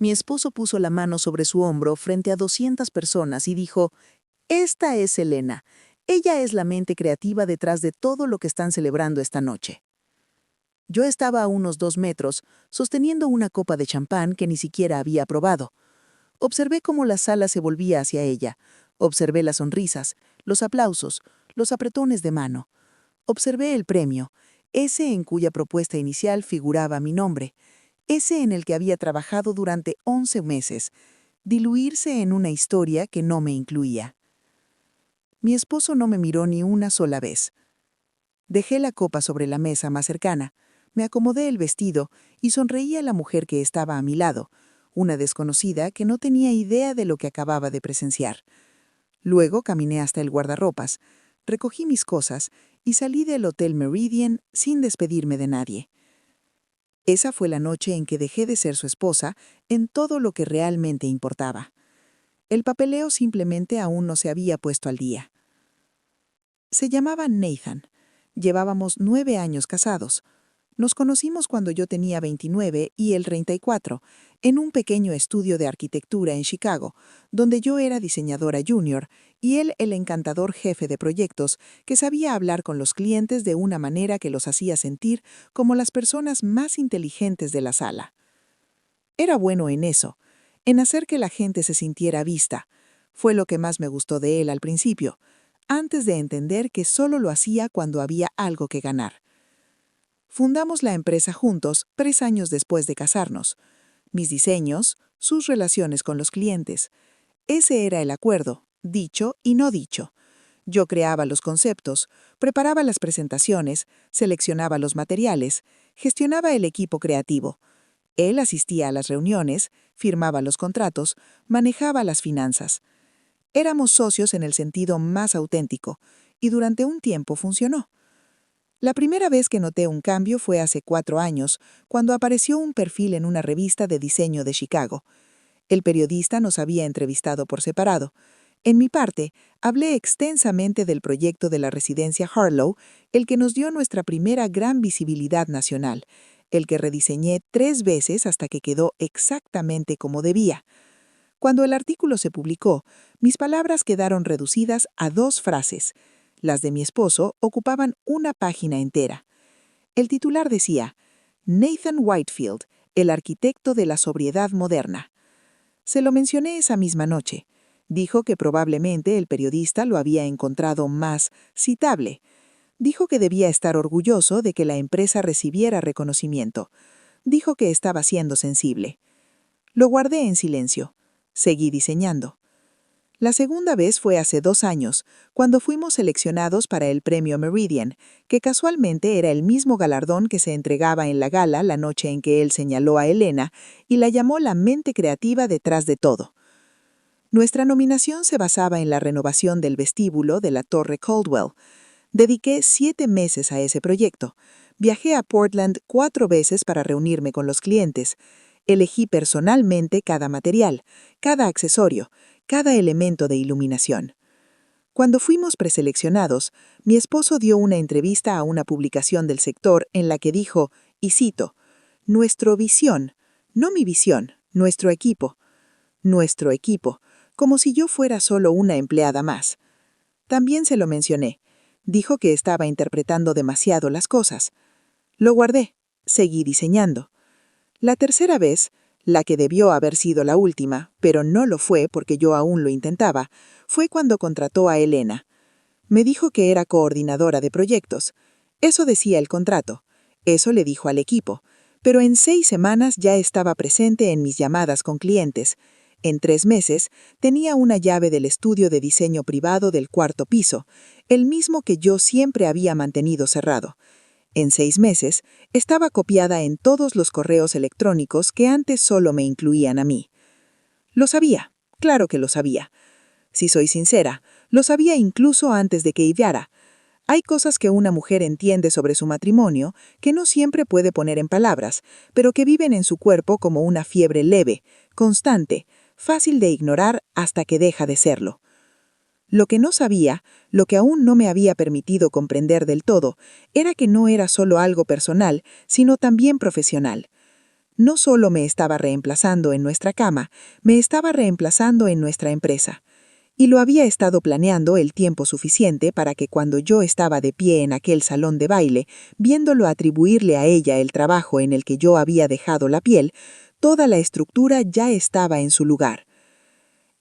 Mi esposo puso la mano sobre su hombro frente a 200 personas y dijo, «Esta es Elena. Ella es la mente creativa detrás de todo lo que están celebrando esta noche». Yo estaba a unos 2 metros, sosteniendo una copa de champán que ni siquiera había probado. Observé cómo la sala se volvía hacia ella. Observé las sonrisas, los aplausos, los apretones de mano. Observé el premio, ese en cuya propuesta inicial figuraba mi nombre, ese en el que había trabajado durante 11 meses, diluirse en una historia que no me incluía. Mi esposo no me miró ni una sola vez. Dejé la copa sobre la mesa más cercana, me acomodé el vestido y sonreí a la mujer que estaba a mi lado, una desconocida que no tenía idea de lo que acababa de presenciar. Luego caminé hasta el guardarropas, recogí mis cosas y salí del Hotel Meridian sin despedirme de nadie. Esa fue la noche en que dejé de ser su esposa en todo lo que realmente importaba. El papeleo simplemente aún no se había puesto al día. Se llamaba Nathan. Llevábamos 9 años casados. Nos conocimos cuando yo tenía 29 y él 34, en un pequeño estudio de arquitectura en Chicago, donde yo era diseñadora junior y él el encantador jefe de proyectos que sabía hablar con los clientes de una manera que los hacía sentir como las personas más inteligentes de la sala. Era bueno en eso, en hacer que la gente se sintiera vista. Fue lo que más me gustó de él al principio, antes de entender que solo lo hacía cuando había algo que ganar. Fundamos la empresa juntos 3 años después de casarnos. Mis diseños, sus relaciones con los clientes. Ese era el acuerdo, dicho y no dicho. Yo creaba los conceptos, preparaba las presentaciones, seleccionaba los materiales, gestionaba el equipo creativo. Él asistía a las reuniones, firmaba los contratos, manejaba las finanzas. Éramos socios en el sentido más auténtico, y durante un tiempo funcionó. La primera vez que noté un cambio fue hace 4 años, cuando apareció un perfil en una revista de diseño de Chicago. El periodista nos había entrevistado por separado. En mi parte, hablé extensamente del proyecto de la residencia Harlow, el que nos dio nuestra primera gran visibilidad nacional, el que rediseñé 3 veces hasta que quedó exactamente como debía. Cuando el artículo se publicó, mis palabras quedaron reducidas a 2 frases. Las de mi esposo ocupaban una página entera. El titular decía, Nathan Whitefield, el arquitecto de la sobriedad moderna. Se lo mencioné esa misma noche. Dijo que probablemente el periodista lo había encontrado más citable. Dijo que debía estar orgulloso de que la empresa recibiera reconocimiento. Dijo que estaba siendo sensible. Lo guardé en silencio. Seguí diseñando. La segunda vez fue hace 2 años, cuando fuimos seleccionados para el premio Meridian, que casualmente era el mismo galardón que se entregaba en la gala la noche en que él señaló a Elena y la llamó la mente creativa detrás de todo. Nuestra nominación se basaba en la renovación del vestíbulo de la Torre Caldwell. Dediqué 7 meses a ese proyecto. Viajé a Portland 4 veces para reunirme con los clientes. Elegí personalmente cada material, cada accesorio, cada elemento de iluminación. Cuando fuimos preseleccionados, mi esposo dio una entrevista a una publicación del sector en la que dijo, y cito, «Nuestro visión, no mi visión, nuestro equipo, como si yo fuera solo una empleada más». También se lo mencioné. Dijo que estaba interpretando demasiado las cosas. Lo guardé. Seguí diseñando. La tercera vez, la que debió haber sido la última, pero no lo fue porque yo aún lo intentaba, fue cuando contrató a Elena. Me dijo que era coordinadora de proyectos. Eso decía el contrato. Eso le dijo al equipo. Pero en 6 semanas ya estaba presente en mis llamadas con clientes. En 3 meses tenía una llave del estudio de diseño privado del 4º piso, el mismo que yo siempre había mantenido cerrado. En 6 meses, estaba copiada en todos los correos electrónicos que antes solo me incluían a mí. Lo sabía, claro que lo sabía. Si soy sincera, lo sabía incluso antes de que ideara. Hay cosas que una mujer entiende sobre su matrimonio que no siempre puede poner en palabras, pero que viven en su cuerpo como una fiebre leve, constante, fácil de ignorar hasta que deja de serlo. Lo que no sabía, lo que aún no me había permitido comprender del todo, era que no era solo algo personal, sino también profesional. No solo me estaba reemplazando en nuestra cama, me estaba reemplazando en nuestra empresa. Y lo había estado planeando el tiempo suficiente para que cuando yo estaba de pie en aquel salón de baile, viéndolo atribuirle a ella el trabajo en el que yo había dejado la piel, toda la estructura ya estaba en su lugar.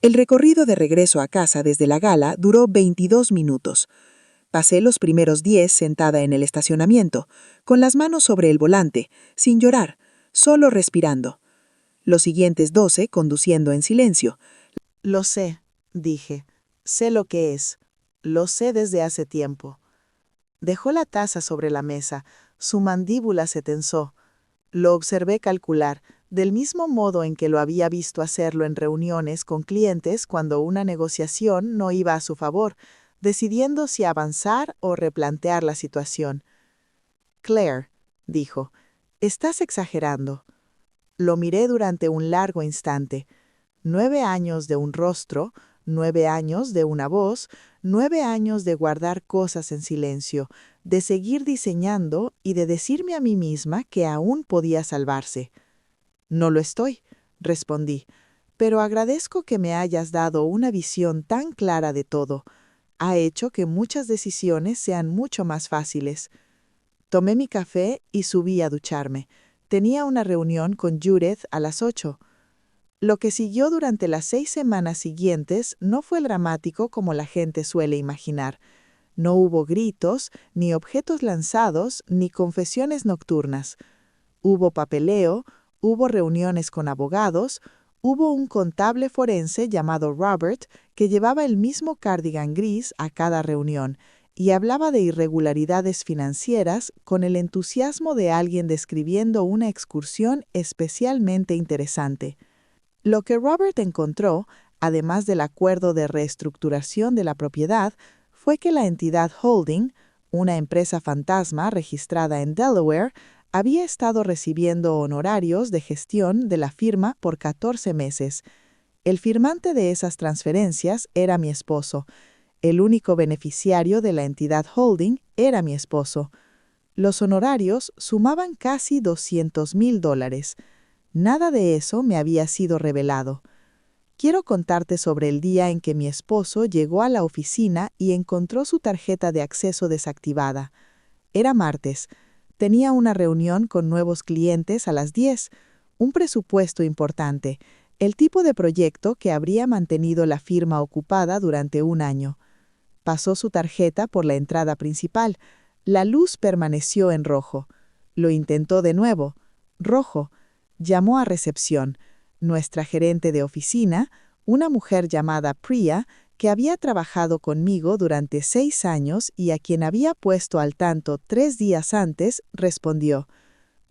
El recorrido de regreso a casa desde la gala duró 22 minutos. Pasé los primeros 10 sentada en el estacionamiento, con las manos sobre el volante, sin llorar, solo respirando. Los siguientes 12 conduciendo en silencio. Lo sé, dije. Sé lo que es. Lo sé desde hace tiempo. Dejó la taza sobre la mesa. Su mandíbula se tensó. Lo observé calcular, del mismo modo en que lo había visto hacerlo en reuniones con clientes cuando una negociación no iba a su favor, decidiendo si avanzar o replantear la situación. Claire, dijo, estás exagerando. Lo miré durante un largo instante. 9 años de un rostro, 9 años de una voz, 9 años de guardar cosas en silencio, de seguir diseñando y de decirme a mí misma que aún podía salvarse. No lo estoy, respondí, pero agradezco que me hayas dado una visión tan clara de todo. Ha hecho que muchas decisiones sean mucho más fáciles. Tomé mi café y subí a ducharme. Tenía una reunión con Judith a las 8. Lo que siguió durante las 6 semanas siguientes no fue dramático como la gente suele imaginar. No hubo gritos, ni objetos lanzados, ni confesiones nocturnas. Hubo papeleo, hubo reuniones con abogados, hubo un contable forense llamado Robert que llevaba el mismo cardigan gris a cada reunión y hablaba de irregularidades financieras con el entusiasmo de alguien describiendo una excursión especialmente interesante. Lo que Robert encontró, además del acuerdo de reestructuración de la propiedad, fue que la entidad Holding, una empresa fantasma registrada en Delaware, había estado recibiendo honorarios de gestión de la firma por 14 meses. El firmante de esas transferencias era mi esposo. El único beneficiario de la entidad Holding era mi esposo. Los honorarios sumaban casi $200,000. Nada de eso me había sido revelado. Quiero contarte sobre el día en que mi esposo llegó a la oficina y encontró su tarjeta de acceso desactivada. Era martes. Tenía una reunión con nuevos clientes a las 10, un presupuesto importante, el tipo de proyecto que habría mantenido la firma ocupada durante un año. Pasó su tarjeta por la entrada principal. La luz permaneció en rojo. Lo intentó de nuevo. Rojo. Llamó a recepción. Nuestra gerente de oficina, una mujer llamada Priya, que había trabajado conmigo durante 6 años y a quien había puesto al tanto 3 días antes, respondió: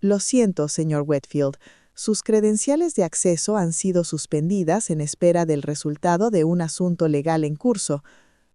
«Lo siento, señor Whitfield. Sus credenciales de acceso han sido suspendidas en espera del resultado de un asunto legal en curso.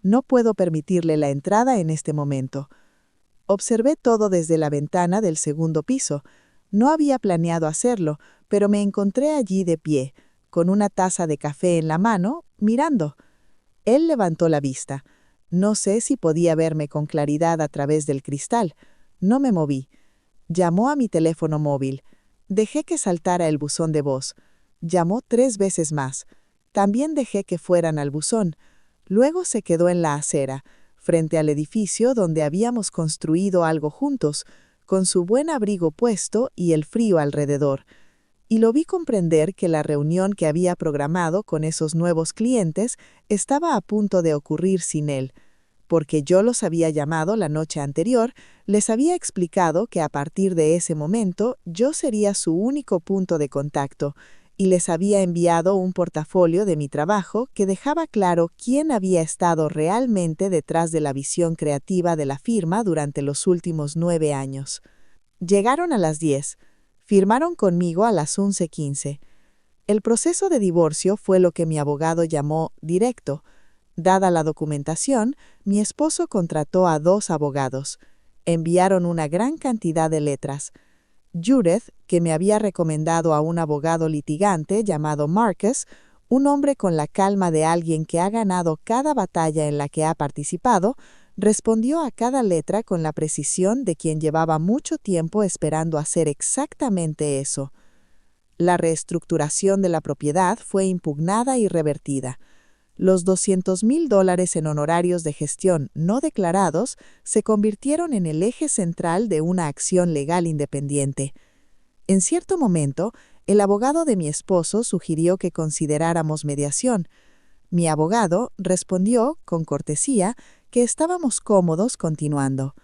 No puedo permitirle la entrada en este momento». Observé todo desde la ventana del segundo piso. No había planeado hacerlo, pero me encontré allí de pie, con una taza de café en la mano, mirando. Él levantó la vista. No sé si podía verme con claridad a través del cristal. No me moví. Llamó a mi teléfono móvil. Dejé que saltara el buzón de voz. Llamó 3 veces más. También dejé que fueran al buzón. Luego se quedó en la acera, frente al edificio donde habíamos construido algo juntos, con su buen abrigo puesto y el frío alrededor. Y lo vi comprender que la reunión que había programado con esos nuevos clientes estaba a punto de ocurrir sin él. Porque yo los había llamado la noche anterior, les había explicado que a partir de ese momento yo sería su único punto de contacto, y les había enviado un portafolio de mi trabajo que dejaba claro quién había estado realmente detrás de la visión creativa de la firma durante los últimos 9 años. Llegaron a las 10. Firmaron conmigo a las 11:15. El proceso de divorcio fue lo que mi abogado llamó directo. Dada la documentación, mi esposo contrató a 2 abogados. Enviaron una gran cantidad de letras. Judith, que me había recomendado a un abogado litigante llamado Marcus, un hombre con la calma de alguien que ha ganado cada batalla en la que ha participado, respondió a cada letra con la precisión de quien llevaba mucho tiempo esperando hacer exactamente eso. La reestructuración de la propiedad fue impugnada y revertida. Los $200,000 en honorarios de gestión no declarados se convirtieron en el eje central de una acción legal independiente. En cierto momento, el abogado de mi esposo sugirió que consideráramos mediación. Mi abogado respondió, con cortesía, que estábamos cómodos continuando.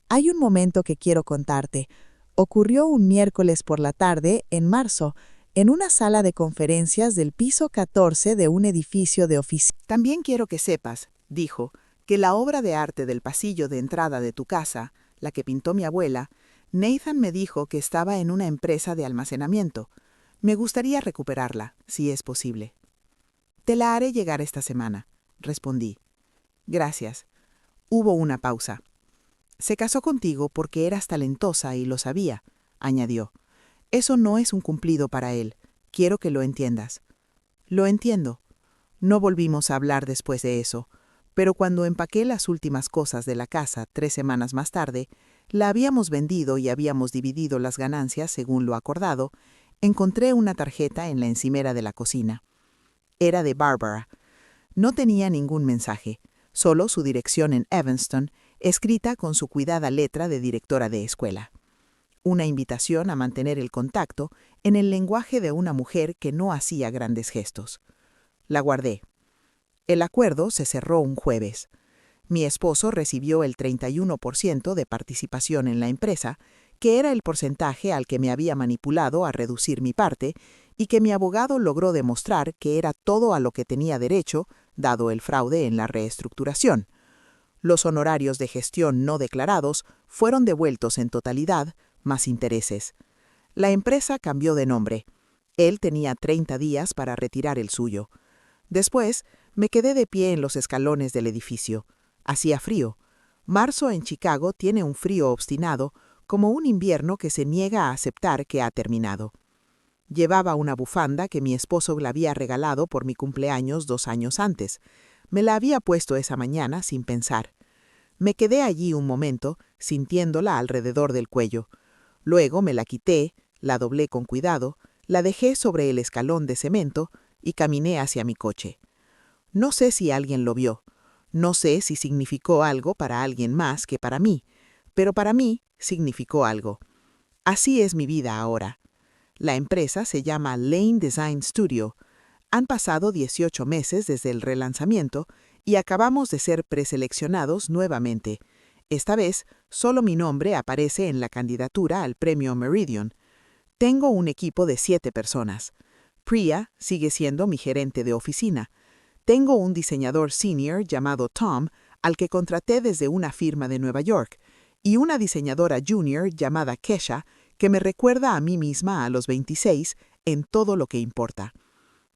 Hay un momento que quiero contarte. Ocurrió un miércoles por la tarde, en marzo, en una sala de conferencias del piso 14 de un edificio de oficina. También quiero que sepas, dijo, que la obra de arte del pasillo de entrada de tu casa, la que pintó mi abuela, Nathan me dijo que estaba en una empresa de almacenamiento. Me gustaría recuperarla, si es posible. Te la haré llegar esta semana, respondí. Gracias. Hubo una pausa. Se casó contigo porque eras talentosa y lo sabía, añadió. Eso no es un cumplido para él. Quiero que lo entiendas. Lo entiendo. No volvimos a hablar después de eso, pero cuando empaqué las últimas cosas de la casa 3 semanas más tarde, la habíamos vendido y habíamos dividido las ganancias según lo acordado, encontré una tarjeta en la encimera de la cocina. Era de Barbara. No tenía ningún mensaje, solo su dirección en Evanston, escrita con su cuidada letra de directora de escuela. Una invitación a mantener el contacto en el lenguaje de una mujer que no hacía grandes gestos. La guardé. El acuerdo se cerró un jueves. Mi esposo recibió el 31% de participación en la empresa, que era el porcentaje al que me había manipulado a reducir mi parte, y que mi abogado logró demostrar que era todo a lo que tenía derecho, dado el fraude en la reestructuración. Los honorarios de gestión no declarados fueron devueltos en totalidad, más intereses. La empresa cambió de nombre. Él tenía 30 días para retirar el suyo. Después, me quedé de pie en los escalones del edificio. Hacía frío. Marzo en Chicago tiene un frío obstinado, como un invierno que se niega a aceptar que ha terminado. Llevaba una bufanda que mi esposo le había regalado por mi cumpleaños 2 años antes. Me la había puesto esa mañana sin pensar. Me quedé allí un momento, sintiéndola alrededor del cuello. Luego me la quité, la doblé con cuidado, la dejé sobre el escalón de cemento y caminé hacia mi coche. No sé si alguien lo vio. No sé si significó algo para alguien más que para mí, pero para mí significó algo. Así es mi vida ahora. La empresa se llama Lane Design Studio. Han pasado 18 meses desde el relanzamiento y acabamos de ser preseleccionados nuevamente. Esta vez, solo mi nombre aparece en la candidatura al premio Meridian. Tengo un equipo de 7 personas. Priya sigue siendo mi gerente de oficina. Tengo un diseñador senior llamado Tom, al que contraté desde una firma de Nueva York, y una diseñadora junior llamada Kesha, que me recuerda a mí misma a los 26 en todo lo que importa.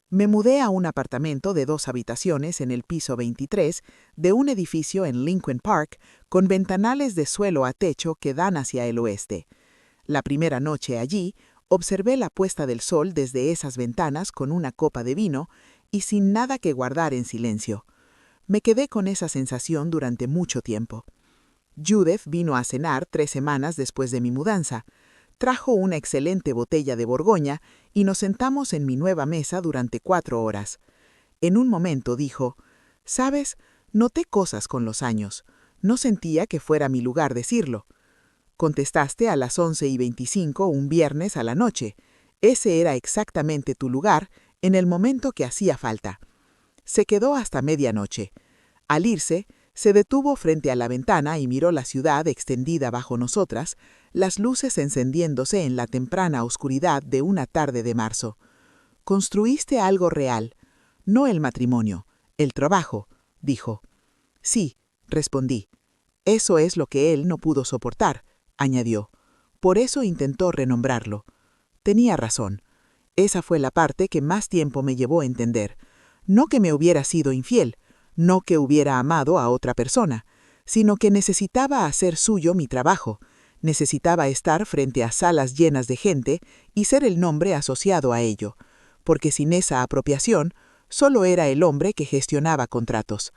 Me mudé a un apartamento de 2 habitaciones en el piso 23 de un edificio en Lincoln Park con ventanales de suelo a techo que dan hacia el oeste. La primera noche allí, observé la puesta del sol desde esas ventanas con una copa de vino y sin nada que guardar en silencio. Me quedé con esa sensación durante mucho tiempo. Judith vino a cenar 3 semanas después de mi mudanza. Trajo una excelente botella de Borgoña y nos sentamos en mi nueva mesa durante 4 horas. En un momento dijo, «¿Sabes? Noté cosas con los años. No sentía que fuera mi lugar decirlo. Contestaste a las 11:25 un viernes a la noche. Ese era exactamente tu lugar en el momento que hacía falta». Se quedó hasta medianoche. Al irse, se detuvo frente a la ventana y miró la ciudad extendida bajo nosotras, las luces encendiéndose en la temprana oscuridad de una tarde de marzo. «Construiste algo real, no el matrimonio, el trabajo», dijo. «Sí», respondí. «Eso es lo que él no pudo soportar», añadió. «Por eso intentó renombrarlo». Tenía razón. Esa fue la parte que más tiempo me llevó a entender. No que me hubiera sido infiel, no que hubiera amado a otra persona, sino que necesitaba hacer suyo mi trabajo, necesitaba estar frente a salas llenas de gente y ser el nombre asociado a ello, porque sin esa apropiación, solo era el hombre que gestionaba contratos.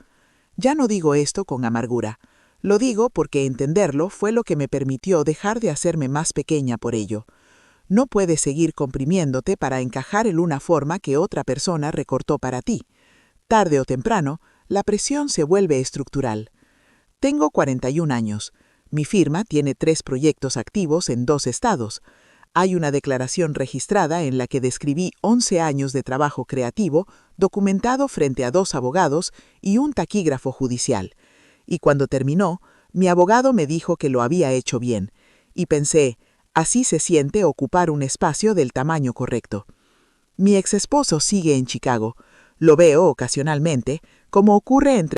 Ya no digo esto con amargura, lo digo porque entenderlo fue lo que me permitió dejar de hacerme más pequeña por ello. No puedes seguir comprimiéndote para encajar en una forma que otra persona recortó para ti. Tarde o temprano, la presión se vuelve estructural. Tengo 41 años. Mi firma tiene 3 proyectos activos en 2 estados. Hay una declaración registrada en la que describí 11 años de trabajo creativo documentado frente a 2 abogados y un taquígrafo judicial. Y cuando terminó, mi abogado me dijo que lo había hecho bien. Y pensé, así se siente ocupar un espacio del tamaño correcto. Mi exesposo sigue en Chicago. Lo veo ocasionalmente, como ocurre entre